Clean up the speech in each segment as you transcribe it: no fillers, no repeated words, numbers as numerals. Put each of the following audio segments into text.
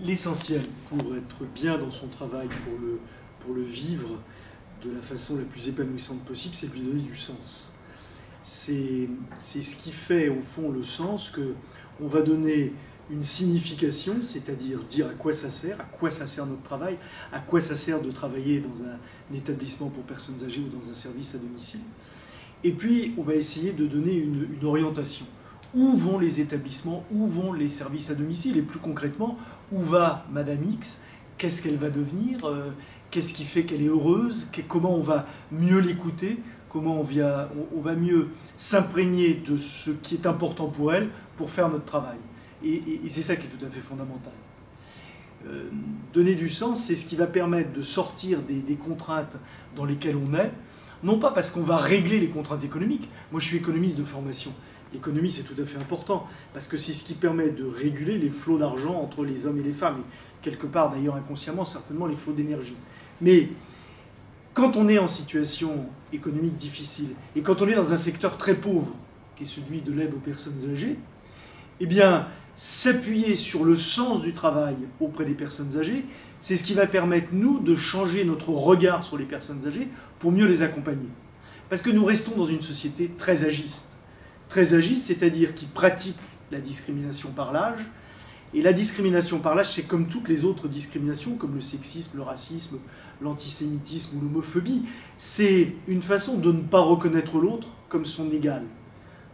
L'essentiel pour être bien dans son travail, pour le vivre de la façon la plus épanouissante possible, c'est de lui donner du sens. C'est ce qui fait, au fond, le sens qu'on va donner une signification, c'est-à-dire dire à quoi ça sert notre travail, à quoi ça sert de travailler dans un établissement pour personnes âgées ou dans un service à domicile. Et puis, on va essayer de donner une orientation. Où vont les établissements, où vont les services à domicile, et plus concrètement, où va Madame X, qu'est-ce qu'elle va devenir, qu'est-ce qui fait qu'elle est heureuse, comment on va mieux l'écouter, comment on va mieux s'imprégner de ce qui est important pour elle pour faire notre travail. Et c'est ça qui est tout à fait fondamental. Donner du sens, c'est ce qui va permettre de sortir des contraintes dans lesquelles on est, non pas parce qu'on va régler les contraintes économiques. Moi, je suis économiste de formation. L'économie, c'est tout à fait important, parce que c'est ce qui permet de réguler les flots d'argent entre les hommes et les femmes, et quelque part, d'ailleurs inconsciemment, certainement les flots d'énergie. Mais quand on est en situation économique difficile, et quand on est dans un secteur très pauvre, qui est celui de l'aide aux personnes âgées, eh bien, s'appuyer sur le sens du travail auprès des personnes âgées, c'est ce qui va permettre, nous, de changer notre regard sur les personnes âgées pour mieux les accompagner. Parce que nous restons dans une société très agiste. Très agiste, c'est-à-dire qui pratique la discrimination par l'âge. Et la discrimination par l'âge, c'est comme toutes les autres discriminations, comme le sexisme, le racisme, l'antisémitisme ou l'homophobie. C'est une façon de ne pas reconnaître l'autre comme son égal.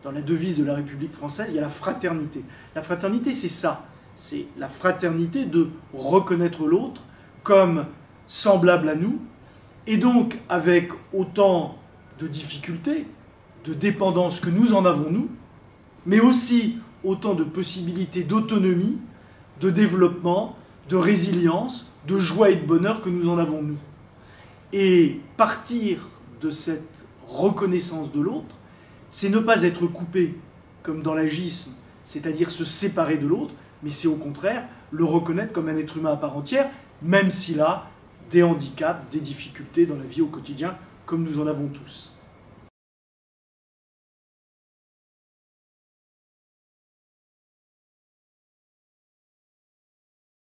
Dans la devise de la République française, il y a la fraternité. La fraternité, c'est ça. C'est la fraternité de reconnaître l'autre comme semblable à nous, et donc avec autant de difficultés, de dépendance que nous en avons, nous, mais aussi autant de possibilités d'autonomie, de développement, de résilience, de joie et de bonheur que nous en avons, nous. Et partir de cette reconnaissance de l'autre, c'est ne pas être coupé, comme dans l'agisme, c'est-à-dire se séparer de l'autre, mais c'est au contraire le reconnaître comme un être humain à part entière, même s'il a des handicaps, des difficultés dans la vie au quotidien, comme nous en avons tous.